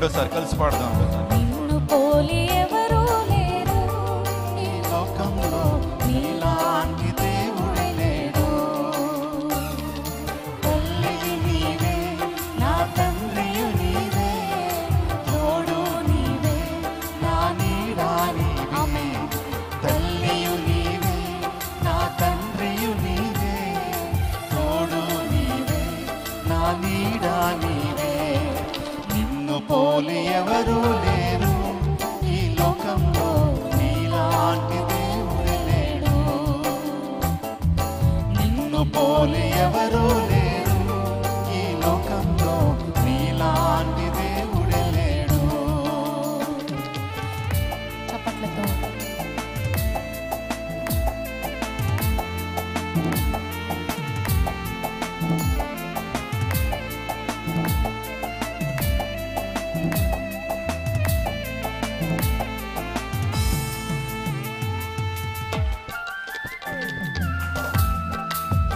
రెండోసారి కలిసి పాడదాం. నిన్ను పోలి ఎవరు లేరు ఈ లోకంలో, నీలాంటి దేవుడే లేడు. తల్లివి నీవే, నా తండ్రియు నీవే, తోడు నీవే, నా నీడా నీవే. తల్లియు నీవే, నా తండ్రియు నీవే, తోడు నీవే, నా నీడా నీవే. నిన్ను పోలి ఎవరు లేరు ఈ లోకంలో, నీలాంటి దేవుడే లేడు. నిన్ను పోలి ఎవరు లేరు ఈ లోకంలో, నీలాంటి దేవుడే లేడు. చప్పట్లతో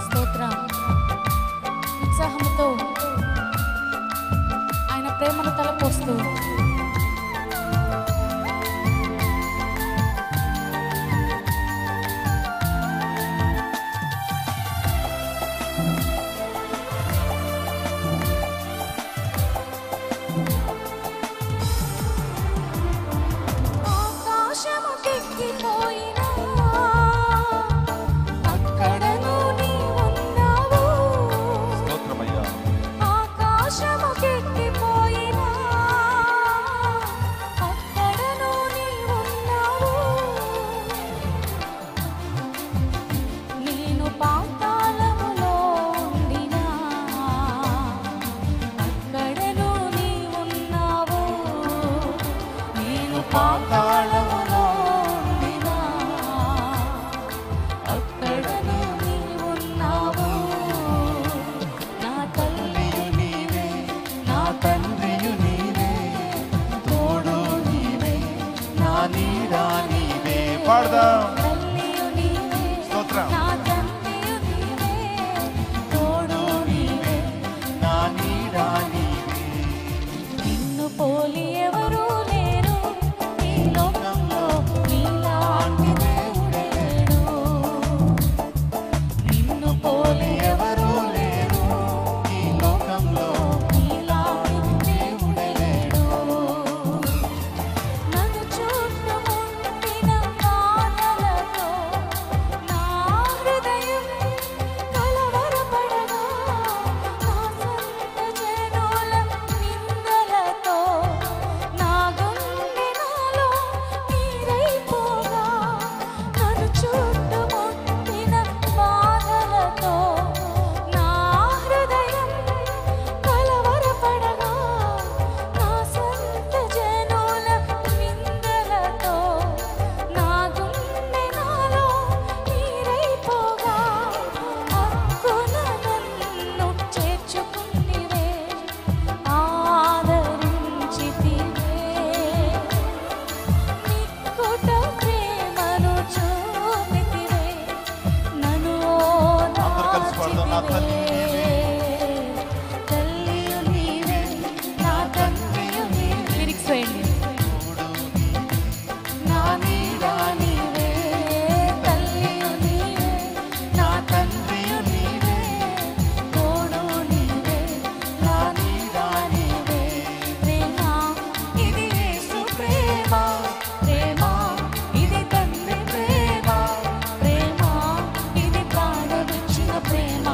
స్తోత్రం. ఉత్సాహంతో ఆయన ప్రేమను తలపోస్తూ ఆకాశముకెక్కిపోయినా అక్కడను నీవున్నావు. స్తోత్రమయ్యా. ఆకాశముకెక్కిపోయినా అక్కడను నీవున్నావు. నేను పాతాళములో ఉండినా అక్కడను నీవున్నావు. నేను పాతాళములో ఉండినా అక్కడను నీవున్నావు. నా తల్లియు నీవే, నా తండ్రియు నీవే, తోడు నీవే, నా నీడా నీవే. పాడదాం. తల్లియు నీవే, స్తోత్రం. నా తండ్రియు నీవే, తోడు నీవే, నా నీడా నీవే. నిన్ను పోలి ఎవరు లేరు ఈ లోకంలో, నీలాంటి దేవుడే లేడు. నిన్ను పోలి ఎవరు లేరు ఈ లోకంలో, నీలాంటి దేవుడే లేడు. నన్ను చుట్టుముట్టిన బాధలతో నా హృదయం కలవరపడగా, నా సొంత జనుల నిందలతో నా గుండె నాలో నీరైపోగా. నన్ను చుట్టుముట్టిన బాధలతో నా హృదయం కలవరపడగా, నా సొంత జనుల నిందలతో నా గుండె నాలో నీరైపోగా. హక్కున నన్ను చేర్చుకుంటివే, ఆదరించితివే, నిక్కుట ప్రేమను చూపితివే, నన్ను అందరూ కలిసి పాడదాం. నా తల్లి నీవే. తల్లియు నీవే, నా తండ్రియు నీవే. లిరిక్స్ వేయండి. నా నీడా నీవే, తల్లియు నీవే, నా తండ్రియు నీవే, తోడు నీవే, నా నీడా నీవే. ప్రేమ ఇది యేసు ప్రేమ, ప్రేమ ఇది తండ్రి ప్రేమ, ప్రేమ ఇది ప్రాణమిచ్చిన ప్రేమ.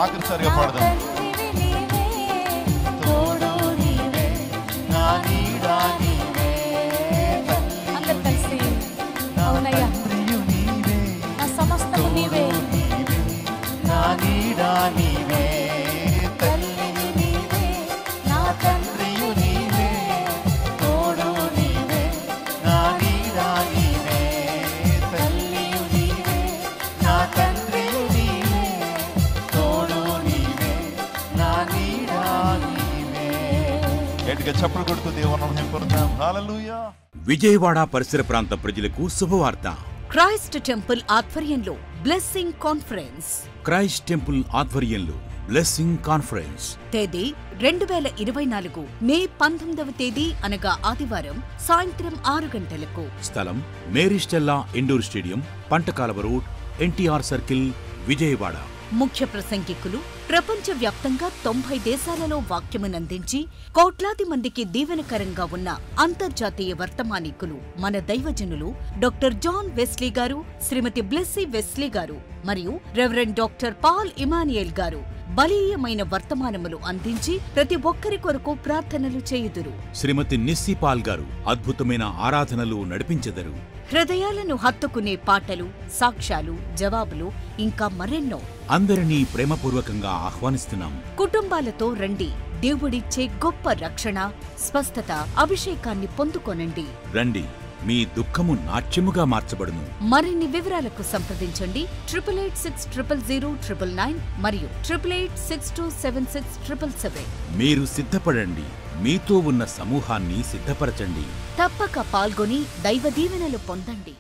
ఆఖరిసారిగా పాడదాం. తోడు నీవే, నా నీడ నీవే, అందరు కలిసి అవునయ్యా, నా సమస్తము నీవే, నా నీడ నీవే, తల్లియు నీవే, నా తండ్రియు నీవే, తోడు నీవే, నా నీడ నీవే, తల్లియు నీవే, నా తండ్రియు నీవే, తోడు నీవే, నా నీడ నీవే. గట్టిగా చప్పలు కొడుతూ దేవుని మహిమపరుద్దాం. హల్లెలూయా. విజయవాడ పరిసర ప్రాంత ప్రజలకు శుభవార్త. క్రైస్ట్ టెంపుల్ ఆధ్వర్యంలో బ్లెస్సింగ్ కాన్ఫరెన్స్. క్రైస్ట్ టెంపుల్ ఆధ్వర్యంలో బ్లెస్సింగ్ కాన్ఫరెన్స్ తేదీ 2024 మే 19వ తేదీ అనగా ఆదివారం సాయంత్రం 6 గంటలకు. స్థలం Mary Stella indoor stadium, పంటకాలవ road, NTR circle, Vijayawada. ముఖ్య ప్రసంగికులు ప్రపంచవ్యాప్తంగా 90 దేశాలలో వాక్యమునందించి కోట్లాది మందికి దీవెనకరంగా ఉన్న అంతర్జాతీయ వర్తమానికులు మన దైవజనులు డాక్టర్ జాన్ వెస్లీ గారు, శ్రీమతి బ్లెస్సీ వెస్లీ గారు మరియు రెవరెండ్ డాక్టర్ పాల్ ఇమానియల్ గారు బలీయమైన వర్తమానములు అందించి ప్రతి ఒక్కరి కొరకు ప్రార్థనలు చేయుదురు. శ్రీమతి నిస్సి పాల్ గారు అద్భుతమైన ఆరాధనలు నడిపించెదరు. హృదయాలను హత్తుకునే పాటలు, సాక్ష్యాలు, జవాబులు ఇంకా మరెన్నో. అందరినీ ప్రేమపూర్వకంగా ఆహ్వానిస్తున్నాం. కుటుంబాలతో రండి. దేవుడిచ్చే గొప్ప రక్షణ, స్వస్థత, అభిషేకాన్ని పొందుకొనండి. రండి, మీ దుఃఖము నాట్యముగా మార్చబడును. మరిన్ని వివరాలకు సంప్రదించండి 8860000999 మరియు 8862767777. మీరు సిద్ధపడండి, మీతో ఉన్న సమూహాన్ని సిద్ధపరచండి. తప్పక పాల్గొని దైవ దీవెనలు పొందండి.